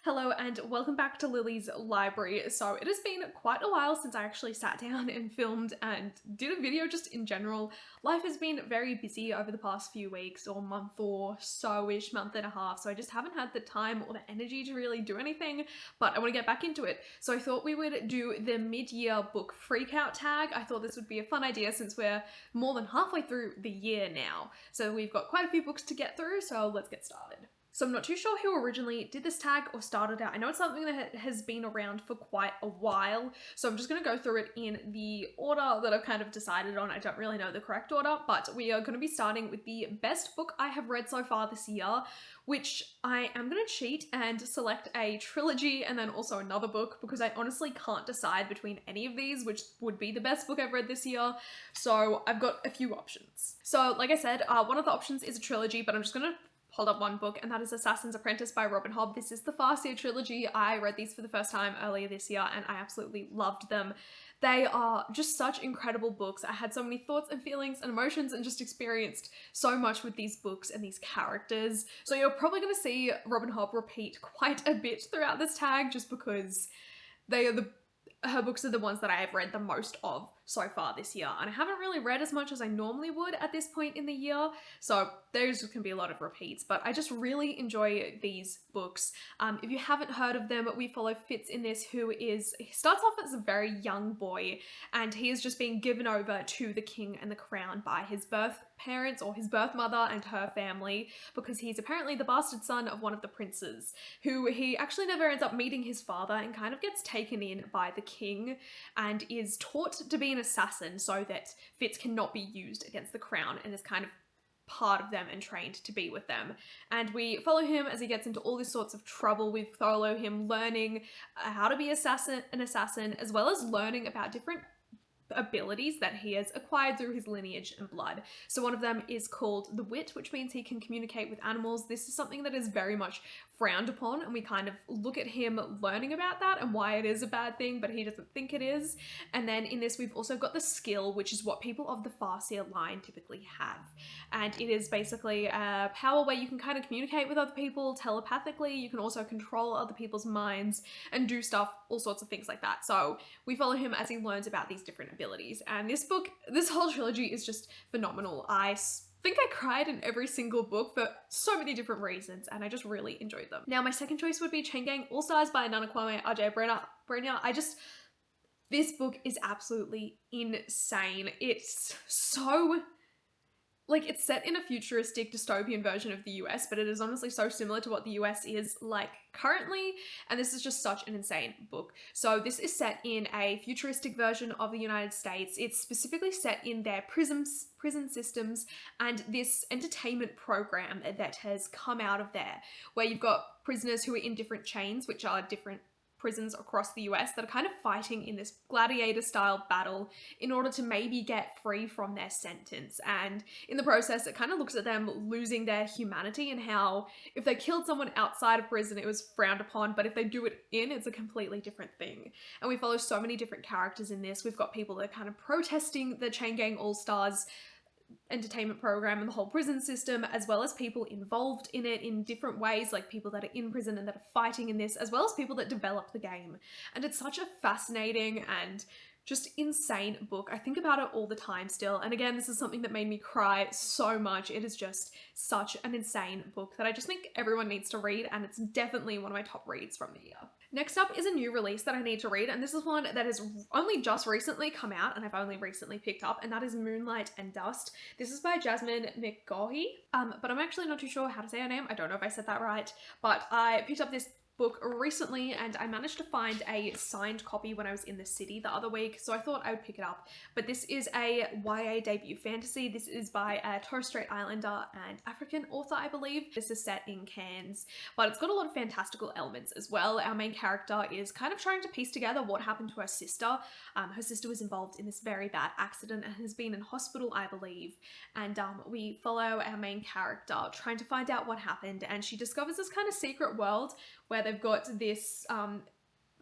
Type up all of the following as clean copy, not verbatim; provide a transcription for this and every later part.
Hello and welcome back to Lily's Library. So it has been quite a while since I actually sat down and filmed and did a video just in general. Life has been very busy over the past few weeks or month or so-ish, month and a half, so I just haven't had the time or the energy to really do anything, but I want to get back into it. So I thought we would do the mid-year book freakout tag. I thought this would be a fun idea since we're more than halfway through the year now. So we've got quite a few books to get through, so let's get started. So I'm not too sure who originally did this tag or started out. I know it's something that has been around for quite a while, so I'm just going to go through it in the order that I've kind of decided on. I don't really know the correct order, but we are going to be starting with the best book I have read so far this year, which I am going to cheat and select a trilogy and then also another book because I honestly can't decide between any of these which would be the best book I've read this year. So I've got a few options. So like I said, one of the options is a trilogy, but I'm just going to hold up one book, and that is Assassin's Apprentice by Robin Hobb. This is the Farseer trilogy. I read these for the first time earlier this year and I absolutely loved them. They are just such incredible books. I had so many thoughts and feelings and emotions and just experienced so much with these books and these characters. So you're probably going to see Robin Hobb repeat quite a bit throughout this tag just because her books are the ones that I have read the most of so far this year, and I haven't really read as much as I normally would at this point in the year, so there's can be a lot of repeats, but I just really enjoy these books. If you haven't heard of them, we follow Fitz in this, he starts off as a very young boy, and he is just being given over to the king and the crown by his birth parents or his birth mother and her family, because he's apparently the bastard son of one of the princes, who he actually never ends up meeting his father and kind of gets taken in by the king and is taught to be an assassin so that Fitz cannot be used against the crown and is kind of part of them and trained to be with them. And we follow him as he gets into all these sorts of trouble. We follow him learning how to be an assassin, as well as learning about different abilities that he has acquired through his lineage and blood. So one of them is called the wit, which means he can communicate with animals. This is something that is very much frowned upon, and we kind of look at him learning about that and why it is a bad thing, but he doesn't think it is. And then in this we've also got the skill, which is what people of the Farseer line typically have, and it is basically a power where you can kind of communicate with other people telepathically. You can also control other people's minds and do stuff, all sorts of things like that. So we follow him as he learns about these different abilities, and this whole trilogy is just phenomenal. I think I cried in every single book for so many different reasons, and I just really enjoyed them. Now, my second choice would be Chain Gang All-Stars by Nana Kwame Brenya. This book is absolutely insane. It's so... it's set in a futuristic dystopian version of the US, but it is honestly so similar to what the US is like currently, and this is just such an insane book. So this is set in a futuristic version of the United States. It's specifically set in their prison systems and this entertainment program that has come out of there, where you've got prisoners who are in different chains, which are different prisons across the US, that are kind of fighting in this gladiator style battle in order to maybe get free from their sentence. And in the process, it kind of looks at them losing their humanity and how if they killed someone outside of prison, it was frowned upon, but if they do it in, it's a completely different thing. And we follow so many different characters in this. We've got people that are kind of protesting the Chain Gang All-Stars entertainment program and the whole prison system, as well as people involved in it in different ways, like people that are in prison and that are fighting in this, as well as people that develop the game. And it's such a fascinating and just insane book. I think about it all the time still, and again, this is something that made me cry so much. It is just such an insane book that I just think everyone needs to read, and it's definitely one of my top reads from the year. Next up is a new release that I need to read, and this is one that has only just recently come out and I've only recently picked up, and that is Moonlight and Dust. This is by Jasmine McGaughey, but I'm actually not too sure how to say her name. I don't know if I said that right, but I picked up this book recently and I managed to find a signed copy when I was in the city the other week, so I thought I would pick it up. But this is a YA debut fantasy. This is by a Torres Strait Islander and African author, I believe. This is set in Cairns, but it's got a lot of fantastical elements as well. Our main character is kind of trying to piece together what happened to her sister. Her sister was involved in this very bad accident and has been in hospital, I believe, and we follow our main character trying to find out what happened, and she discovers this kind of secret world where they've got this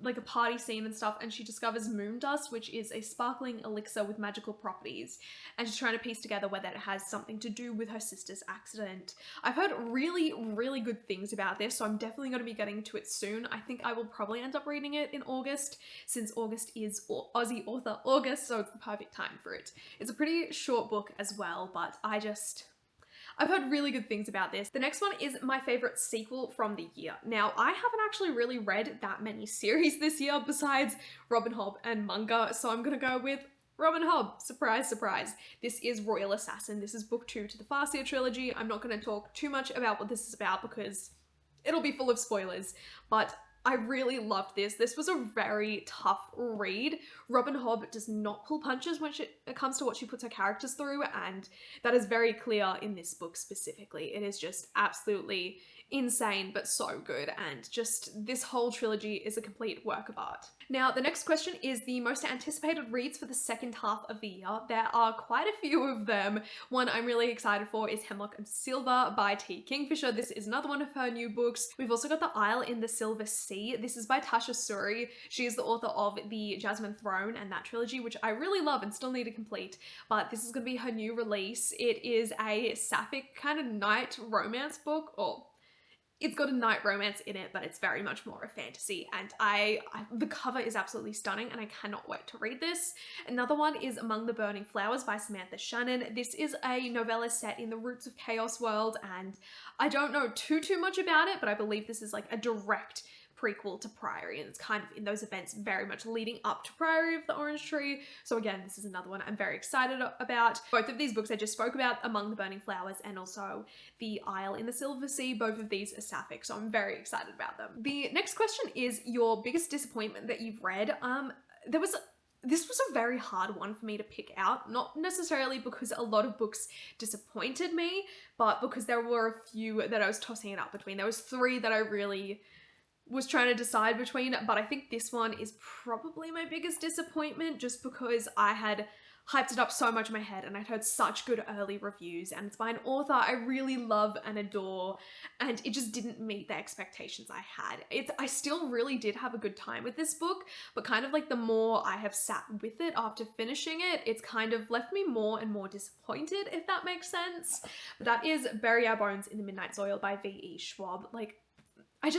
like a party scene and stuff, and she discovers moon dust, which is a sparkling elixir with magical properties, and she's trying to piece together whether it has something to do with her sister's accident. I've heard really, really good things about this, so I'm definitely going to be getting to it soon. I think I will probably end up reading it in August, since August is Aussie author August, so it's the perfect time for it. It's a pretty short book as well, but I've heard really good things about this. The next one is my favorite sequel from the year. Now, I haven't actually really read that many series this year besides Robin Hobb and Munger, so I'm gonna go with Robin Hobb. Surprise, surprise. This is Royal Assassin. This is book 2 to the Farseer trilogy. I'm not gonna talk too much about what this is about because it'll be full of spoilers, but I really loved this. This was a very tough read. Robin Hobb does not pull punches when it comes to what she puts her characters through, and that is very clear in this book specifically. It is just absolutely insane, but so good, and just this whole trilogy is a complete work of art. Now, the next question is the most anticipated reads for the second half of the year. There are quite a few of them. One I'm really excited for is Hemlock and Silver by T. Kingfisher. This is another one of her new books. We've also got The Isle in the Silver Sea. This is by Tasha Suri. She is the author of the Jasmine Throne and that trilogy, which I really love and still need to complete, but this is going to be her new release. It is a sapphic kind of knight romance book, or it's got a knight romance in it, but it's very much more a fantasy, and the cover is absolutely stunning and I cannot wait to read this. Another one is Among the Burning Flowers by Samantha Shannon. This is a novella set in the Roots of Chaos world, and I don't know too much about it, but I believe this is like a direct prequel to Priory, and it's kind of in those events very much leading up to Priory of the Orange Tree. So again, this is another one I'm very excited about. Both of these books I just spoke about, Among the Burning Flowers and also The Isle in the Silver Sea, both of these are sapphic, so I'm very excited about them. The next question is your biggest disappointment that you've read. This was a very hard one for me to pick out, not necessarily because a lot of books disappointed me, but because there were a few that I was tossing it up between. There was 3 that I really was trying to decide between, but I think this one is probably my biggest disappointment just because I had hyped it up so much in my head and I'd heard such good early reviews, and it's by an author I really love and adore, and it just didn't meet the expectations I had. I still really did have a good time with this book, but kind of like the more I have sat with it after finishing it, it's kind of left me more and more disappointed, if that makes sense. But that is Bury Our Bones in the Midnight Soil by V.E. Schwab. Like, I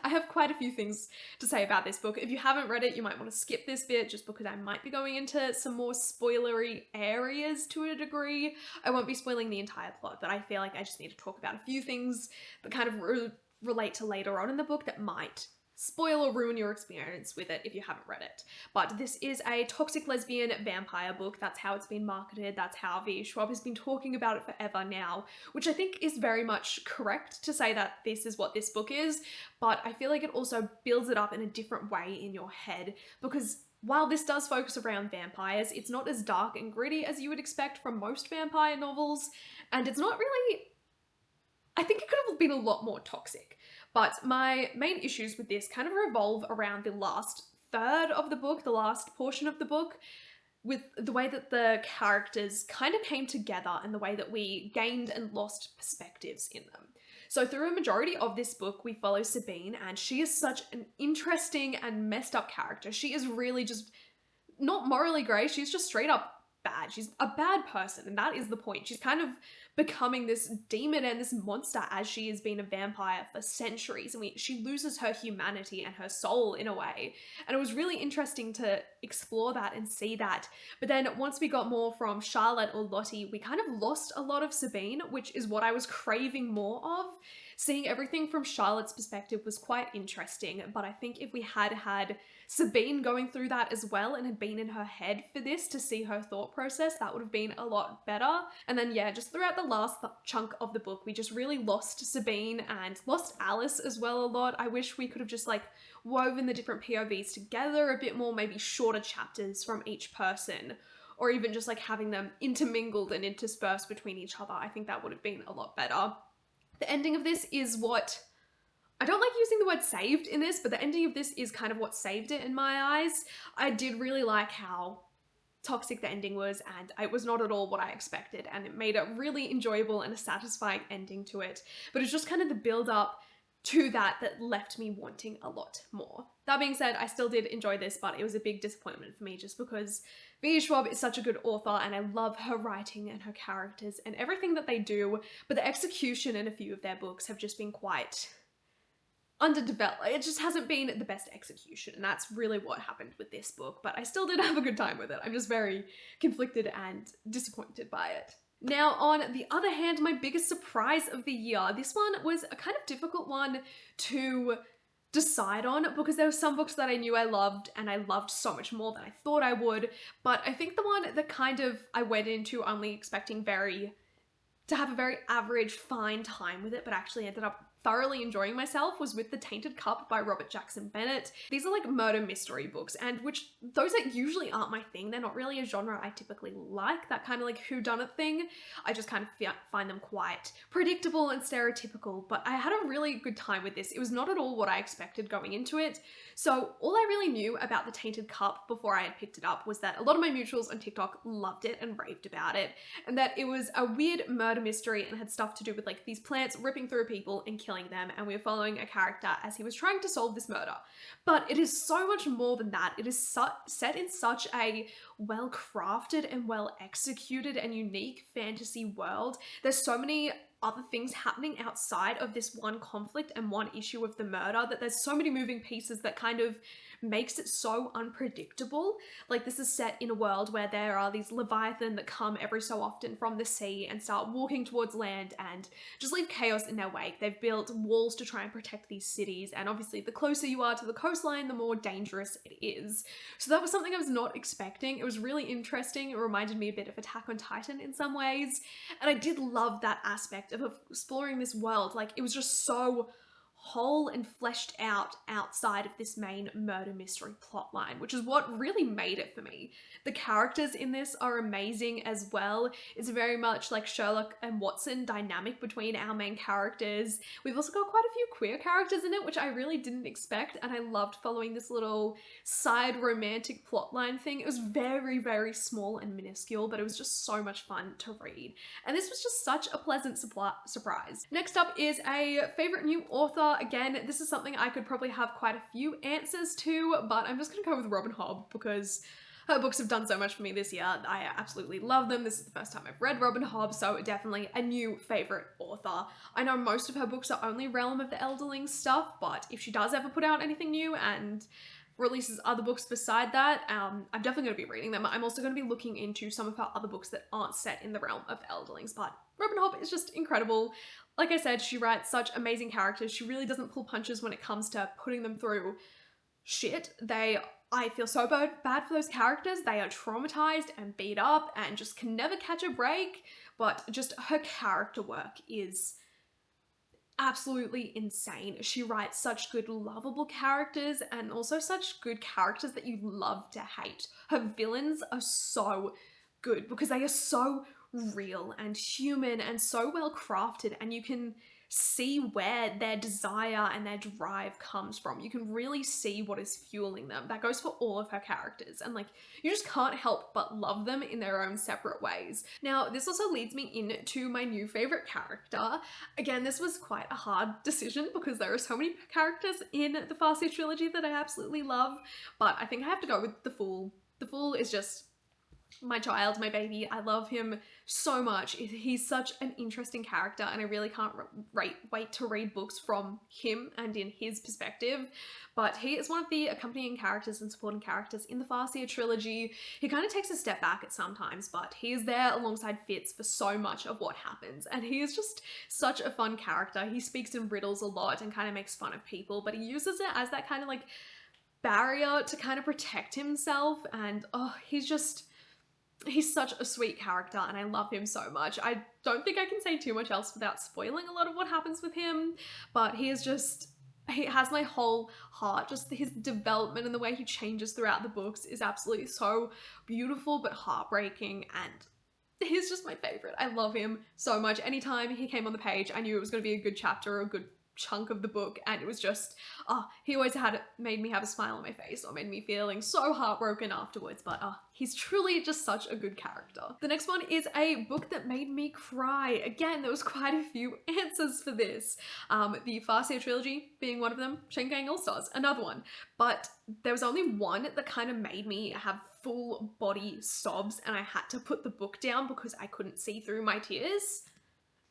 have quite a few things to say about this book. If you haven't read it, you might want to skip this bit just because I might be going into some more spoilery areas to a degree. I won't be spoiling the entire plot, but I feel like I just need to talk about a few things that kind of relate to later on in the book that might spoil or ruin your experience with it if you haven't read it. But this is a toxic lesbian vampire book. That's how it's been marketed. That's how V. Schwab has been talking about it forever now, which I think is very much correct to say that this is what this book is, but I feel like it also builds it up in a different way in your head, because while this does focus around vampires, it's not as dark and gritty as you would expect from most vampire novels, and it's not really, I think it could have been a lot more toxic. But my main issues with this kind of revolve around the last third of the book, the last portion of the book, with the way that the characters kind of came together and the way that we gained and lost perspectives in them. So through a majority of this book, we follow Sabine, and she is such an interesting and messed up character. She is really just not morally grey, she's just straight up bad. She's a bad person, and that is the point. She's kind of becoming this demon and this monster as she has been a vampire for centuries, and she loses her humanity and her soul in a way. And it was really interesting to explore that and see that. But then once we got more from Charlotte or Lottie, we kind of lost a lot of Sabine, which is what I was craving more of. Seeing everything from Charlotte's perspective was quite interesting, but I think if we had had Sabine going through that as well and had been in her head for this to see her thought process, that would have been a lot better. And then yeah, just throughout the last chunk of the book, we just really lost Sabine and lost Alice as well a lot. I wish we could have just like woven the different POVs together a bit more, maybe shorter chapters from each person, or even just like having them intermingled and interspersed between each other. I think that would have been a lot better. The ending of this is what, I don't like using the word saved in this, but the ending of this is kind of what saved it in my eyes. I did really like how toxic the ending was, and it was not at all what I expected, and it made a really enjoyable and a satisfying ending to it. But it's just kind of the build up to that left me wanting a lot more. That being said, I still did enjoy this, but it was a big disappointment for me just because V. Schwab is such a good author and I love her writing and her characters and everything that they do, but the execution in a few of their books have just been quite underdeveloped. It just hasn't been the best execution, and that's really what happened with this book, but I still did have a good time with it. I'm just very conflicted and disappointed by it. Now, on the other hand, my biggest surprise of the year, this one was a kind of difficult one to decide on because there were some books that I knew I loved and I loved so much more than I thought I would, but I think the one that kind of I went into only expecting to have a very average, fine time with it, but actually ended up thoroughly enjoying myself was with The Tainted Cup by Robert Jackson Bennett. These are like murder mystery books, and those usually aren't my thing. They're not really a genre I typically like, that kind of like whodunit thing. I just kind of find them quite predictable and stereotypical, but I had a really good time with this. It was not at all what I expected going into it. So all I really knew about The Tainted Cup before I had picked it up was that a lot of my mutuals on TikTok loved it and raved about it, and that it was a weird murder mystery and had stuff to do with like these plants ripping through people and killing them, and we were following a character as he was trying to solve this murder. But it is so much more than that. It is set in such a well-crafted and well-executed and unique fantasy world. There's so many other things happening outside of this one conflict and one issue of the murder that there's so many moving pieces that kind of makes it so unpredictable. Like, this is set in a world where there are these leviathan that come every so often from the sea and start walking towards land and just leave chaos in their wake. They've built walls to try and protect these cities, and obviously the closer you are to the coastline, the more dangerous it is. So that was something I was not expecting. It was really interesting. It reminded me a bit of Attack on Titan in some ways, and I did love that aspect of exploring this world. Like, it was just so whole and fleshed out outside of this main murder mystery plotline, which is what really made it for me. The characters in this are amazing as well. It's very much like Sherlock and Watson dynamic between our main characters. We've also got quite a few queer characters in it, which I really didn't expect, and I loved following this little side romantic plotline thing. It was very, very small and minuscule, but it was just so much fun to read. And this was just such a pleasant surprise. Next up is a favorite new author. Again, this is something I could probably have quite a few answers to, but I'm just gonna go with Robin Hobb because her books have done so much for me this year. I absolutely love them. This is the first time I've read Robin Hobb, so definitely a new favorite author. I know most of her books are only Realm of the Elderlings stuff, but if she does ever put out anything new and releases other books beside that, I'm definitely going to be reading them. I'm also going to be looking into some of her other books that aren't set in the Realm of the Elderlings, but Robin Hobb is just incredible. Like I said, she writes such amazing characters. She really doesn't pull punches when it comes to putting them through shit. I feel so bad for those characters. They are traumatized and beat up and just can never catch a break, but just her character work is absolutely insane. She writes such good, lovable characters and also such good characters that you love to hate. Her villains are so good because they are so real and human and so well crafted, and you can see where their desire and their drive comes from. You can really see what is fueling them. That goes for all of her characters, and like, you just can't help but love them in their own separate ways. Now, this also leads me into my new favorite character. Again, this was quite a hard decision because there are so many characters in the Farseer trilogy that I absolutely love, but I think I have to go with the Fool. The Fool is just my child, my baby. I love him so much. He's such an interesting character, and I really can't wait to read books from him and in his perspective. But he is one of the accompanying characters and supporting characters in the Farseer trilogy. He kind of takes a step back at sometimes, but he is there alongside Fitz for so much of what happens, and he is just such a fun character. He speaks in riddles a lot and kind of makes fun of people, but he uses it as that kind of like barrier to kind of protect himself, and he's such a sweet character and I love him so much. I don't think I can say too much else without spoiling a lot of what happens with him, but he has my whole heart. Just his development and the way he changes throughout the books is absolutely so beautiful but heartbreaking, and he's just my favorite. I love him so much. Anytime he came on the page, I knew it was going to be a good chapter or a good chunk of the book, and it was just, he always made me have a smile on my face, or made me feeling so heartbroken afterwards, but he's truly just such a good character. The next one is a book that made me cry. Again, there was quite a few answers for this. The Farseer trilogy being one of them, Chain Gang All-Stars, another one, but there was only one that kind of made me have full body sobs, and I had to put the book down because I couldn't see through my tears.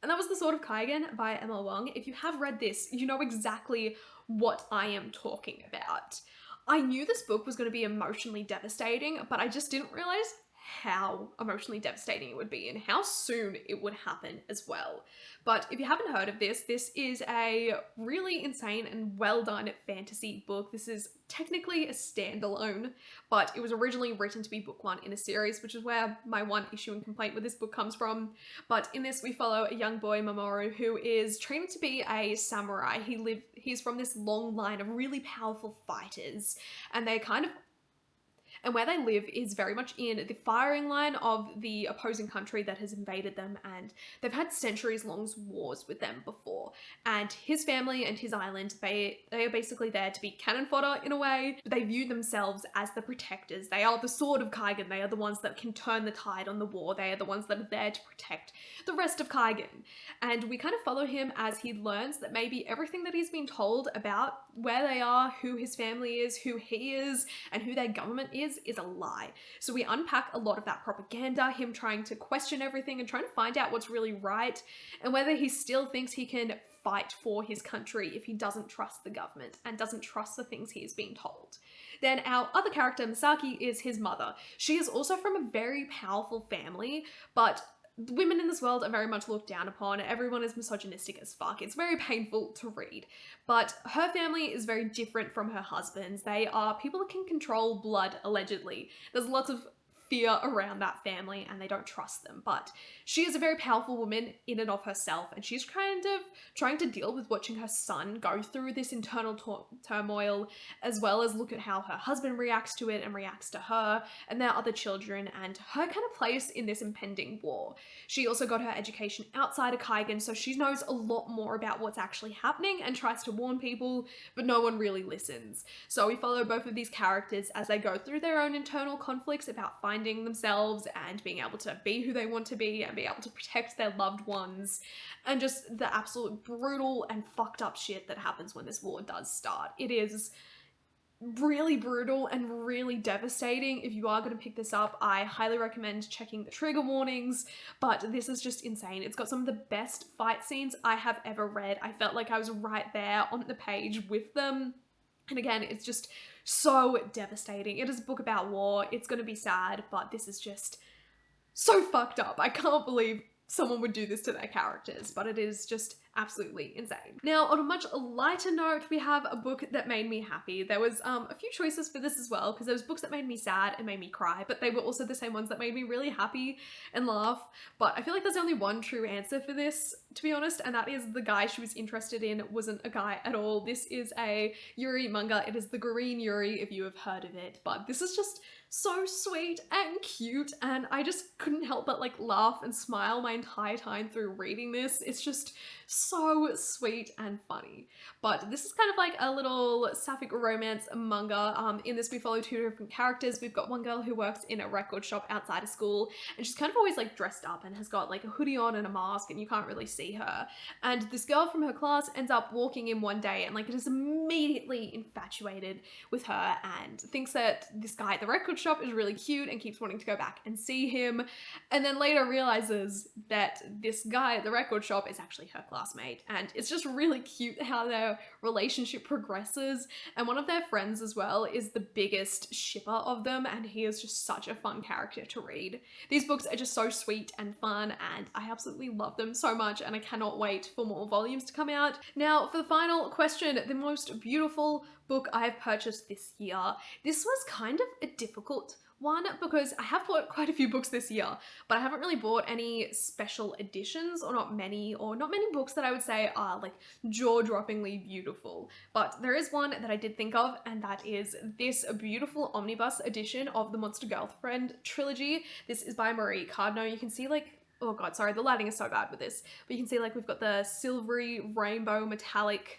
And that was The Sword of Kaigan by Emma Wong. If you have read this, you know exactly what I am talking about. I knew this book was going to be emotionally devastating, but I just didn't realize how emotionally devastating it would be and how soon it would happen as well. But if you haven't heard of this, this is a really insane and well done fantasy book. This is technically a standalone, but it was originally written to be book one in a series, which is where my one issue and complaint with this book comes from. But in this, we follow a young boy, Mamoru, who is trained to be a samurai. He's from this long line of really powerful fighters, and where they live is very much in the firing line of the opposing country that has invaded them, and they've had centuries-long wars with them before. And his family and his island, they are basically there to be cannon fodder in a way, but they view themselves as the protectors. They are the Sword of Kaigan. They are the ones that can turn the tide on the war. They are the ones that are there to protect the rest of Kaigan. And we kind of follow him as he learns that maybe everything that he's been told about where they are, who his family is, who he is, and who their government is a lie. So we unpack a lot of that propaganda, him trying to question everything and trying to find out what's really right, and whether he still thinks he can fight for his country if he doesn't trust the government and doesn't trust the things he is being told. Then our other character, Misaki, is his mother. She is also from a very powerful family, but women in this world are very much looked down upon. Everyone is misogynistic as fuck. It's very painful to read. But her family is very different from her husband's. They are people that can control blood, allegedly. There's lots of fear around that family and they don't trust them. But she is a very powerful woman in and of herself, and she's kind of trying to deal with watching her son go through this internal turmoil, as well as look at how her husband reacts to it and reacts to her and their other children, and her kind of place in this impending war. She also got her education outside of Kaigan, so she knows a lot more about what's actually happening and tries to warn people, but no one really listens. So we follow both of these characters as they go through their own internal conflicts about finding themselves and being able to be who they want to be and be able to protect their loved ones, and just the absolute brutal and fucked up shit that happens when this war does start. It is really brutal and really devastating. If you are going to pick this up, I highly recommend checking the trigger warnings, but this is just insane. It's got some of the best fight scenes I have ever read. I felt like I was right there on the page with them. And again, it's just so devastating. It is a book about war. It's going to be sad, but this is just so fucked up. I can't believe someone would do this to their characters, but it is just absolutely insane. Now, on a much lighter note, we have a book that made me happy. There was a few choices for this as well, because there was books that made me sad and made me cry, but they were also the same ones that made me really happy and laugh. But I feel like there's only one true answer for this, to be honest, and that is the guy she was interested in wasn't a guy at all. This is a Yuri manga. It is the Green Yuri, if you have heard of it, but this is just so sweet and cute, and I just couldn't help but like laugh and smile my entire time through reading this. It's just so sweet and funny. But this is kind of like a little sapphic romance manga. In this we follow two different characters. We've got one girl who works in a record shop outside of school, and she's kind of always like dressed up and has got like a hoodie on and a mask, and you can't really see her. And this girl from her class ends up walking in one day and like is immediately infatuated with her and thinks that this guy at the record shop is really cute and keeps wanting to go back and see him, and then later realizes that this guy at the record shop is actually her classmate. And it's just really cute how their relationship progresses, and one of their friends as well is the biggest shipper of them, and he is just such a fun character to read. These books are just so sweet and fun, and I absolutely love them so much, and I cannot wait for more volumes to come out. Now, for the final question, the most beautiful book I have purchased this year. This was kind of a difficult one because I have bought quite a few books this year, but I haven't really bought any special editions, or not many books that I would say are like jaw-droppingly beautiful. But there is one that I did think of, and that is this beautiful omnibus edition of the Monster Girlfriend trilogy. This is by Marie Cardno. You can see like oh god, sorry, the lighting is so bad with this, but you can see like we've got the silvery rainbow metallic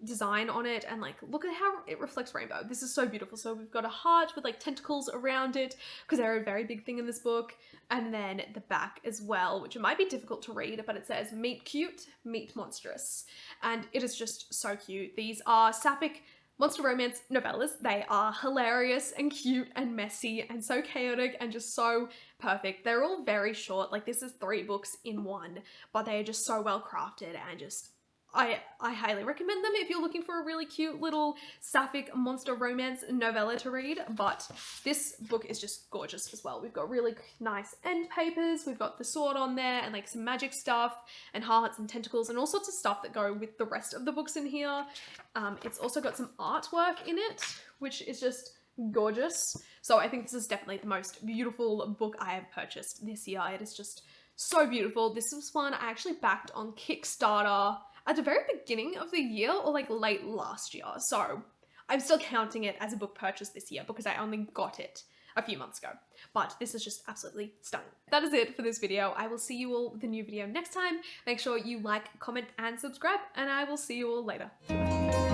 design on it, and like look at how it reflects rainbow. This is so beautiful. So we've got a heart with like tentacles around it because they're a very big thing in this book, and then the back as well, which might be difficult to read, but it says meet cute, meet monstrous, and it is just so cute. These are sapphic monster romance novellas. They are hilarious and cute and messy and so chaotic and just so perfect. They're all very short, like this is 3 books in one, but they are just so well crafted, and just I highly recommend them if you're looking for a really cute little sapphic monster romance novella to read. But this book is just gorgeous as well. We've got really nice end papers, we've got the sword on there and like some magic stuff and hearts and tentacles and all sorts of stuff that go with the rest of the books in here. It's also got some artwork in it, which is just gorgeous. So I think this is definitely the most beautiful book I have purchased this year. It is just so beautiful. This was one I actually backed on Kickstarter at the very beginning of the year, or like late last year. So I'm still counting it as a book purchase this year because I only got it a few months ago. But this is just absolutely stunning. That is it for this video. I will see you all with a new video next time. Make sure you like, comment, and subscribe, and I will see you all later. Bye.